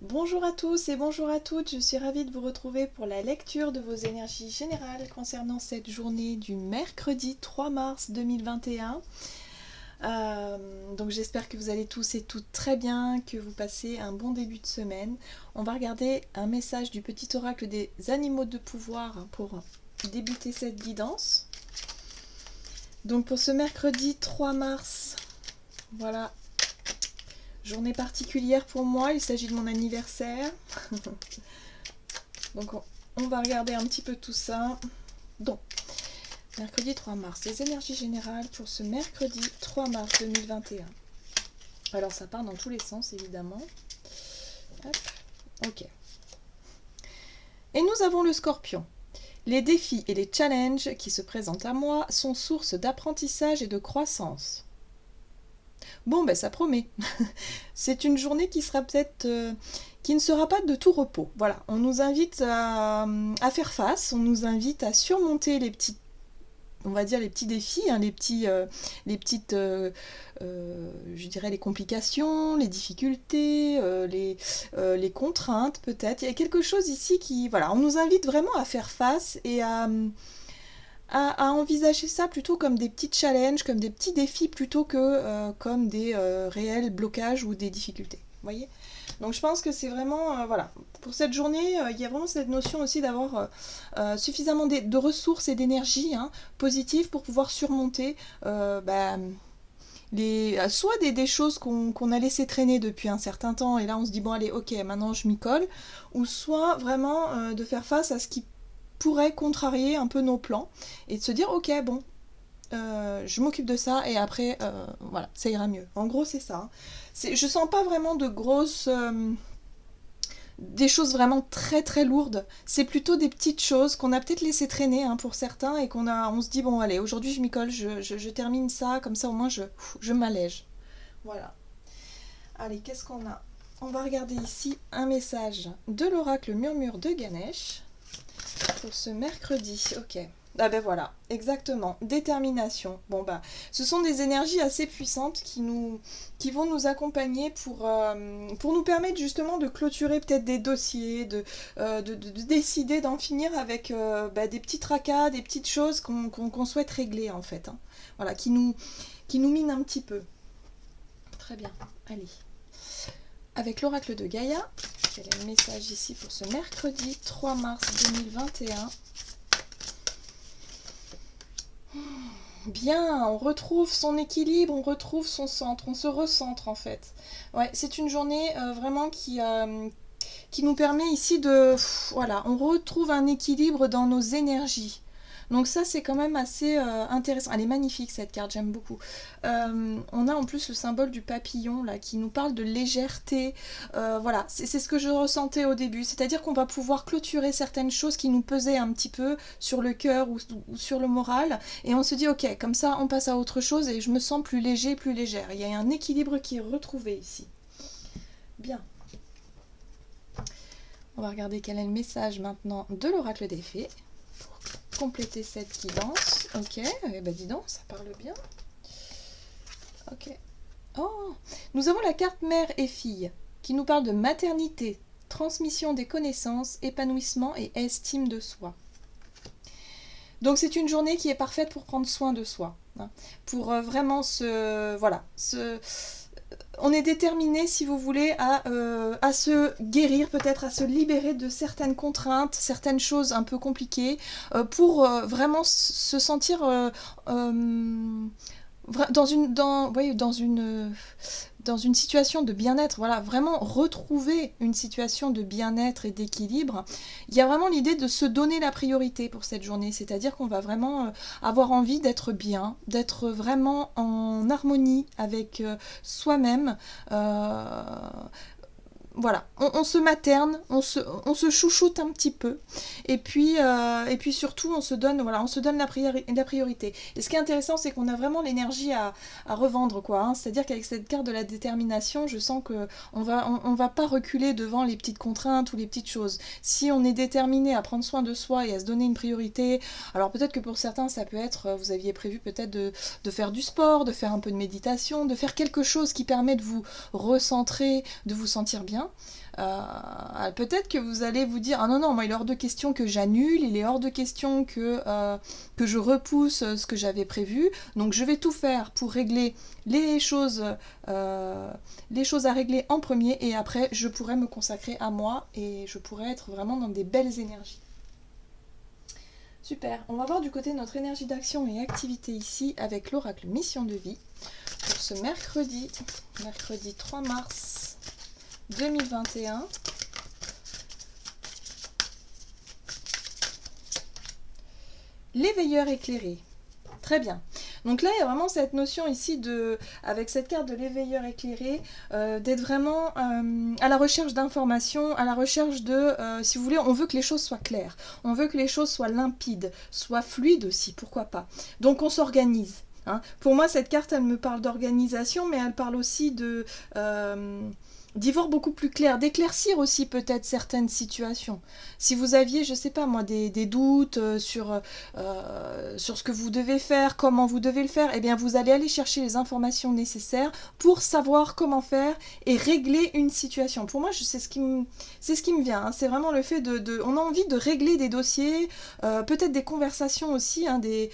Bonjour à tous et bonjour à toutes, je suis ravie de vous retrouver pour la lecture de vos énergies générales concernant cette journée du mercredi 3 mars 2021. Donc j'espère que vous allez tous et toutes très bien, que vous passez un bon début de semaine. On va regarder un message du petit oracle des animaux de pouvoir pour débuter cette guidance. Donc pour ce mercredi 3 mars, voilà, journée particulière pour moi, il s'agit de mon anniversaire. Donc on va regarder un petit peu tout ça. Donc, mercredi 3 mars, les énergies générales pour ce mercredi 3 mars 2021. Alors ça part dans tous les sens évidemment. Hop, ok. Et nous avons le Scorpion. Les défis et les challenges qui se présentent à moi sont source d'apprentissage et de croissance. Bon, ben ça promet. C'est une journée qui sera peut-être... qui ne sera pas de tout repos. Voilà, on nous invite à faire face, on nous invite à surmonter les petits, on va dire les petits défis, hein, les petites, je dirais les complications, les difficultés, les contraintes peut-être. Il y a quelque chose ici qui, voilà, on nous invite vraiment à faire face et à envisager ça plutôt comme des petits challenges, comme des petits défis plutôt que comme des réels blocages ou des difficultés. Vous voyez ? Donc je pense que c'est vraiment, voilà, pour cette journée, il y a vraiment cette notion aussi d'avoir suffisamment de ressources et d'énergie positives pour pouvoir surmonter soit des choses qu'on a laissé traîner depuis un certain temps et là on se dit bon allez ok maintenant je m'y colle, ou soit vraiment de faire face à ce qui pourrait contrarier un peu nos plans et de se dire ok bon je m'occupe de ça et après voilà ça ira mieux. En gros c'est ça. Je sens pas vraiment de grosses des choses vraiment très très lourdes. C'est plutôt des petites choses qu'on a peut-être laissé traîner pour certains et on se dit bon allez aujourd'hui je m'y colle, je termine ça comme ça au moins je m'allège. Voilà. Allez qu'est-ce qu'on a? On va regarder ici un message de l'oracle Murmure de Ganesh pour ce mercredi. Ok. Ah ben voilà, exactement. Détermination. Bon bah, ce sont des énergies assez puissantes qui vont nous accompagner pour nous permettre justement de clôturer peut-être des dossiers, de décider d'en finir avec des petits tracas, des petites choses qu'on souhaite régler en fait. Voilà, qui nous minent un petit peu. Très bien. Allez. Avec l'oracle de Gaïa, quel est le message ici pour ce mercredi 3 mars 2021? Bien, on retrouve son équilibre, on retrouve son centre, on se recentre en fait. Ouais, c'est une journée vraiment qui nous permet ici de... Voilà, on retrouve un équilibre dans nos énergies. Donc ça c'est quand même assez intéressant. Elle est magnifique cette carte, j'aime beaucoup. On a en plus le symbole du papillon là qui nous parle de légèreté. Voilà, c'est ce que je ressentais au début. C'est-à-dire qu'on va pouvoir clôturer certaines choses qui nous pesaient un petit peu sur le cœur ou sur le moral. Et on se dit ok, comme ça on passe à autre chose et je me sens plus léger, plus légère. Il y a un équilibre qui est retrouvé ici. Bien. On va regarder quel est le message maintenant de l'oracle des fées. Compléter cette guidance. Ok, eh ben dis donc, ça parle bien. Ok. Oh, nous avons la carte mère et fille qui nous parle de maternité, transmission des connaissances, épanouissement et estime de soi. Donc c'est une journée qui est parfaite pour prendre soin de soi, pour vraiment on est déterminé, si vous voulez, à se guérir, peut-être à se libérer de certaines contraintes, certaines choses un peu compliquées, pour vraiment se sentir dans une situation de bien-être, voilà, vraiment retrouver une situation de bien-être et d'équilibre. Il y a vraiment l'idée de se donner la priorité pour cette journée, c'est-à-dire qu'on va vraiment avoir envie d'être bien, d'être vraiment en harmonie avec soi-même. Voilà, on se materne, on se chouchoute un petit peu, et puis surtout on se donne la priorité. Et ce qui est intéressant, c'est qu'on a vraiment l'énergie à revendre, quoi. C'est-à-dire qu'avec cette carte de la détermination, je sens que on va pas reculer devant les petites contraintes ou les petites choses. Si on est déterminé à prendre soin de soi et à se donner une priorité, alors peut-être que pour certains ça peut être, vous aviez prévu peut-être de faire du sport, de faire un peu de méditation, de faire quelque chose qui permet de vous recentrer, de vous sentir bien. hein. Peut-être que vous allez vous dire, ah non, non, moi il est hors de question que j'annule, il est hors de question que je repousse ce que j'avais prévu, donc je vais tout faire pour régler les choses à régler en premier, et après je pourrai me consacrer à moi, et je pourrai être vraiment dans des belles énergies. Super, on va voir du côté de notre énergie d'action et activité ici avec l'oracle Mission de vie pour ce mercredi 3 mars 2021. L'éveilleur éclairé. Très bien. Donc là, il y a vraiment cette notion ici, avec cette carte de l'éveilleur éclairé, d'être vraiment à la recherche d'informations, à la recherche de, si vous voulez, on veut que les choses soient claires, on veut que les choses soient limpides, soient fluides aussi, pourquoi pas. Donc on s'organise. Hein. Pour moi, cette carte, elle me parle d'organisation, mais elle parle aussi d'y voir beaucoup plus clair, d'éclaircir aussi peut-être certaines situations. Si vous aviez, je sais pas moi, des doutes sur ce que vous devez faire, comment vous devez le faire, eh bien vous allez aller chercher les informations nécessaires pour savoir comment faire et régler une situation. Pour moi, c'est ce qui me vient. Hein. C'est vraiment le fait on a envie de régler des dossiers, peut-être des conversations aussi, hein, des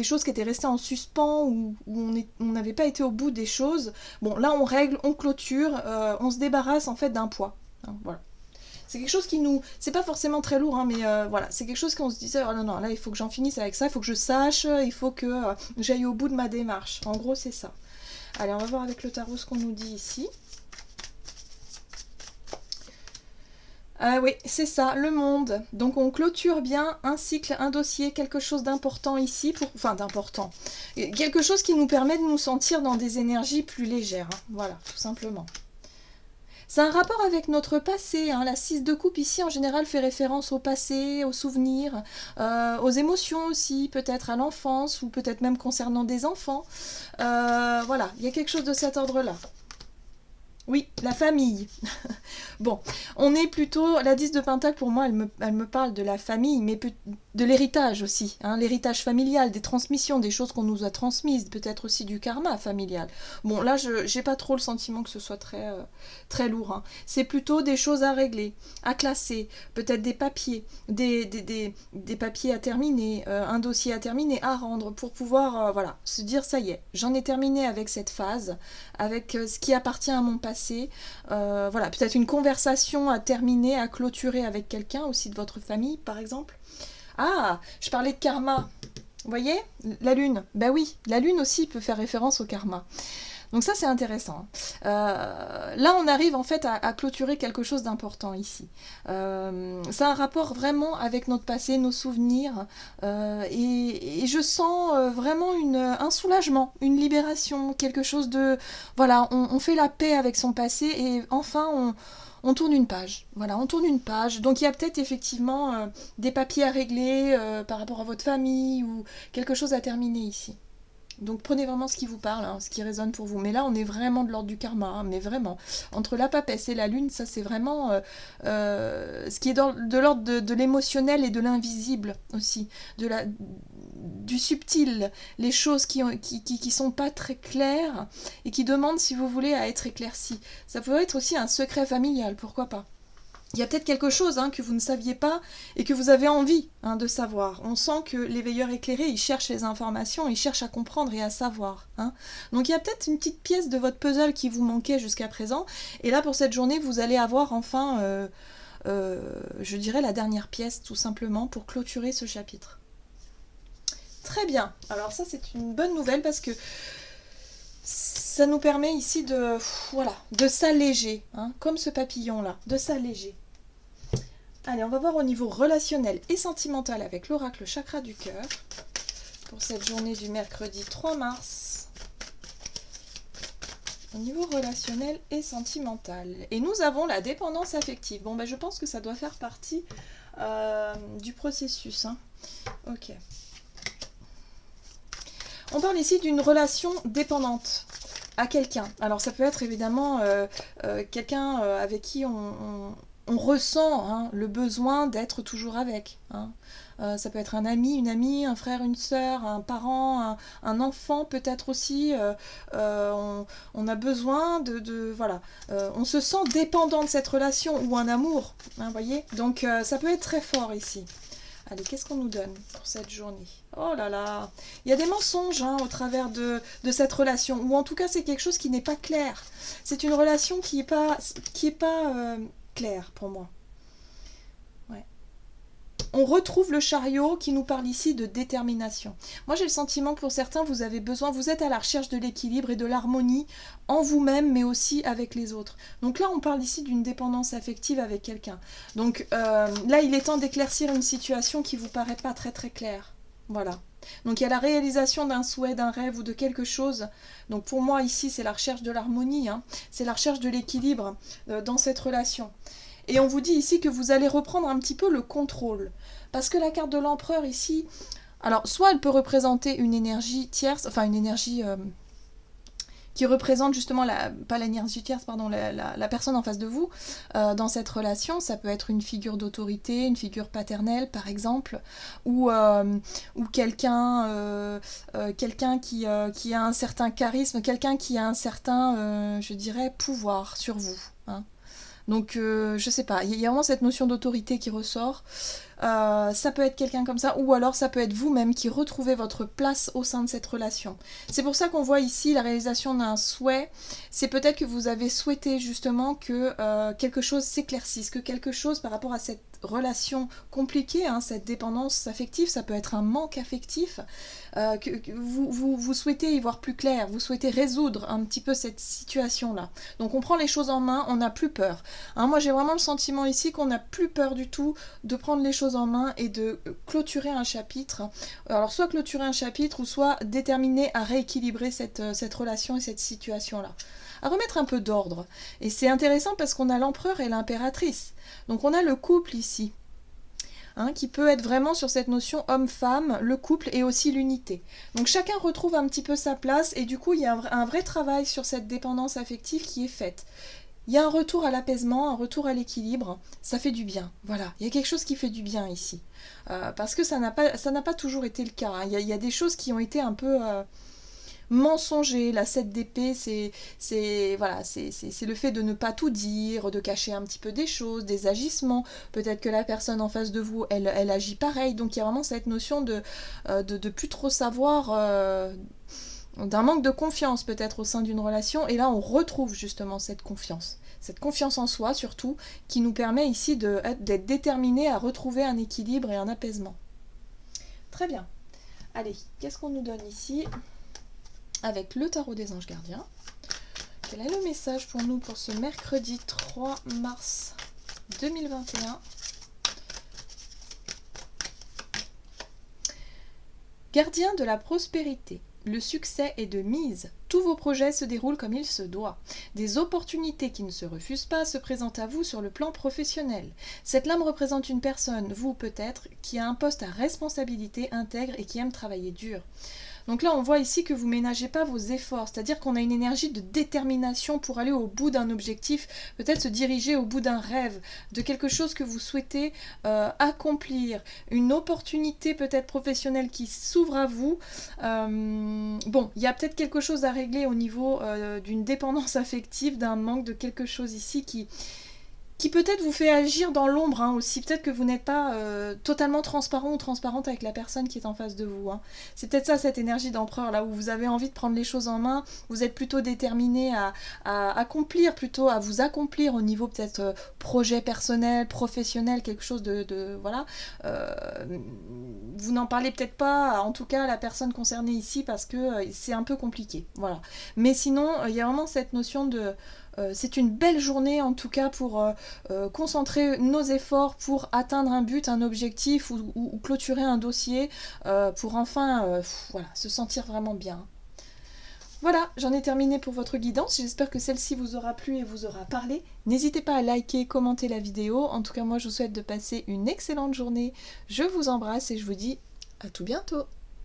choses qui étaient restées en suspens ou où on n'avait pas été au bout des choses. Bon, là on règle, on clôture, on se débarrasse en fait d'un poids. Hein, voilà. C'est quelque chose qui nous... C'est pas forcément très lourd, hein, mais voilà, c'est quelque chose qu'on se disait, oh non, non, là il faut que j'en finisse avec ça, il faut que je sache, il faut que j'aille au bout de ma démarche. En gros, c'est ça. Allez, on va voir avec le tarot ce qu'on nous dit ici. Ah oui, c'est ça, le monde. Donc on clôture bien un cycle, un dossier, quelque chose d'important ici, enfin d'important. Quelque chose qui nous permet de nous sentir dans des énergies plus légères. Hein. Voilà, tout simplement. C'est un rapport avec notre passé. Hein. La 6 de coupe ici, en général, fait référence au passé, aux souvenirs, aux émotions aussi, peut-être à l'enfance, ou peut-être même concernant des enfants. Voilà, il y a quelque chose de cet ordre-là. Oui, la famille. Bon, on est plutôt... La 10 de Pentacle, pour moi, elle me parle de la famille, mais de l'héritage aussi. Hein, l'héritage familial, des transmissions, des choses qu'on nous a transmises, peut-être aussi du karma familial. Bon, là, j'ai pas trop le sentiment que ce soit très lourd. Hein. C'est plutôt des choses à régler, à classer, peut-être des papiers, des papiers à terminer, un dossier à terminer, à rendre, pour pouvoir voilà, se dire, ça y est, j'en ai terminé avec cette phase, avec ce qui appartient à mon passé. Voilà, peut-être une conversation à terminer, à clôturer avec quelqu'un aussi de votre famille, par exemple. Ah, je parlais de karma. Vous voyez, la lune. Ben oui, la lune aussi peut faire référence au karma. Donc ça, c'est intéressant. Là, on arrive en fait à clôturer quelque chose d'important ici. C'est un rapport vraiment avec notre passé, nos souvenirs. Et je sens vraiment un soulagement, une libération, quelque chose de... Voilà, on fait la paix avec son passé et enfin, on tourne une page. Voilà, on tourne une page. Donc il y a peut-être effectivement des papiers à régler par rapport à votre famille ou quelque chose à terminer ici. Donc prenez vraiment ce qui vous parle, hein, ce qui résonne pour vous. Mais là, on est vraiment de l'ordre du karma, hein, mais vraiment. Entre la papesse et la lune, ça c'est vraiment ce qui est de l'ordre de l'émotionnel et de l'invisible aussi. Du subtil, les choses qui sont pas très claires et qui demandent, si vous voulez, à être éclaircies. Ça peut être aussi un secret familial, pourquoi pas. Il y a peut-être quelque chose que vous ne saviez pas et que vous avez envie de savoir. On sent que l'éveilleur éclairé, il cherche les informations, il cherche à comprendre et à savoir. Hein. Donc il y a peut-être une petite pièce de votre puzzle qui vous manquait jusqu'à présent. Et là, pour cette journée, vous allez avoir enfin, je dirais, la dernière pièce, tout simplement, pour clôturer ce chapitre. Très bien. Alors ça, c'est une bonne nouvelle parce que ça nous permet ici de s'alléger, hein, comme ce papillon-là, de s'alléger. Allez, on va voir au niveau relationnel et sentimental avec l'oracle chakra du cœur pour cette journée du mercredi 3 mars. Au niveau relationnel et sentimental. Et nous avons la dépendance affective. Bon, ben, je pense que ça doit faire partie du processus. Hein. Ok. On parle ici d'une relation dépendante à quelqu'un. Alors ça peut être évidemment quelqu'un avec qui on ressent hein, le besoin d'être toujours avec. Hein. Ça peut être un ami, une amie, un frère, une sœur, un parent, un enfant peut-être aussi. On a besoin voilà. On se sent dépendant de cette relation ou un amour, hein, voyez. Donc ça peut être très fort ici. Allez, qu'est-ce qu'on nous donne pour cette journée? Oh là là, il y a des mensonges hein, au travers de cette relation, ou en tout cas c'est quelque chose qui n'est pas clair. C'est une relation qui n'est pas claire pour moi. Ouais. On retrouve le chariot qui nous parle ici de détermination. Moi j'ai le sentiment que pour certains vous avez besoin, vous êtes à la recherche de l'équilibre et de l'harmonie en vous-même mais aussi avec les autres. Donc là on parle ici d'une dépendance affective avec quelqu'un. Donc là il est temps d'éclaircir une situation qui vous paraît pas très très claire. Voilà. Donc il y a la réalisation d'un souhait, d'un rêve ou de quelque chose. Donc pour moi ici c'est la recherche de l'harmonie, hein. C'est la recherche de l'équilibre dans cette relation. Et on vous dit ici que vous allez reprendre un petit peu le contrôle. Parce que la carte de l'empereur ici, alors soit elle peut représenter une énergie tierce, enfin une énergie qui représente justement, pas l'énergie tierce, pardon, la personne en face de vous dans cette relation. Ça peut être une figure d'autorité, une figure paternelle par exemple, ou quelqu'un qui a un certain charisme, quelqu'un qui a un certain, je dirais, pouvoir sur vous. Hein. Donc, je sais pas, il y a vraiment cette notion d'autorité qui ressort. Ça peut être quelqu'un comme ça, ou alors ça peut être vous-même qui retrouvez votre place au sein de cette relation. C'est pour ça qu'on voit ici la réalisation d'un souhait. C'est peut-être que vous avez souhaité justement que quelque chose s'éclaircisse, que quelque chose par rapport à cette relation compliquée, hein, cette dépendance affective, ça peut être un manque affectif, que vous souhaitez y voir plus clair, vous souhaitez résoudre un petit peu cette situation-là. Donc on prend les choses en main, on n'a plus peur. Hein, moi j'ai vraiment le sentiment ici qu'on n'a plus peur du tout de prendre les choses en main et de clôturer un chapitre. Alors soit clôturer un chapitre ou soit déterminer à rééquilibrer cette relation et cette situation-là. À remettre un peu d'ordre. Et c'est intéressant parce qu'on a l'empereur et l'impératrice. Donc on a le couple ici. Hein, qui peut être vraiment sur cette notion homme-femme, le couple et aussi l'unité. Donc chacun retrouve un petit peu sa place et du coup il y a un vrai travail sur cette dépendance affective qui est faite. Il y a un retour à l'apaisement, un retour à l'équilibre, ça fait du bien, voilà, il y a quelque chose qui fait du bien ici. Parce que ça n'a pas toujours été le cas, hein. Il y a des choses qui ont été un peu mensonger. La 7 d'épée, c'est le fait de ne pas tout dire, de cacher un petit peu des choses, des agissements. Peut-être que la personne en face de vous, elle agit pareil. Donc il y a vraiment cette notion de plus trop savoir, d'un manque de confiance peut-être au sein d'une relation. Et là, on retrouve justement cette confiance en soi surtout, qui nous permet ici d'être déterminés à retrouver un équilibre et un apaisement. Très bien. Allez, qu'est-ce qu'on nous donne ici avec le tarot des anges gardiens? Quel est le message pour nous pour ce mercredi 3 mars 2021? Gardien de la prospérité. Le succès est de mise. Tous vos projets se déroulent comme il se doit. Des opportunités qui ne se refusent pas se présentent à vous sur le plan professionnel. Cette lame représente une personne, vous peut-être, qui a un poste à responsabilité intègre et qui aime travailler dur. Donc là, on voit ici que vous ne ménagez pas vos efforts, c'est-à-dire qu'on a une énergie de détermination pour aller au bout d'un objectif, peut-être se diriger au bout d'un rêve, de quelque chose que vous souhaitez accomplir, une opportunité peut-être professionnelle qui s'ouvre à vous. Bon, il y a peut-être quelque chose à régler au niveau d'une dépendance affective, d'un manque de quelque chose ici qui peut-être vous fait agir dans l'ombre hein, aussi. Peut-être que vous n'êtes pas totalement transparent ou transparente avec la personne qui est en face de vous. Hein. C'est peut-être ça, cette énergie d'empereur, là où vous avez envie de prendre les choses en main. Vous êtes plutôt déterminé à accomplir, plutôt à vous accomplir au niveau peut-être projet personnel, professionnel, quelque chose de voilà. Vous n'en parlez peut-être pas, en tout cas, à la personne concernée ici, parce que c'est un peu compliqué. Voilà. Mais sinon, il y a vraiment cette notion de... c'est une belle journée en tout cas pour concentrer nos efforts pour atteindre un but, un objectif ou clôturer un dossier pour enfin voilà, se sentir vraiment bien. Voilà, j'en ai terminé pour votre guidance. J'espère que celle-ci vous aura plu et vous aura parlé. N'hésitez pas à liker, commenter la vidéo. En tout cas, moi je vous souhaite de passer une excellente journée. Je vous embrasse et je vous dis à tout bientôt.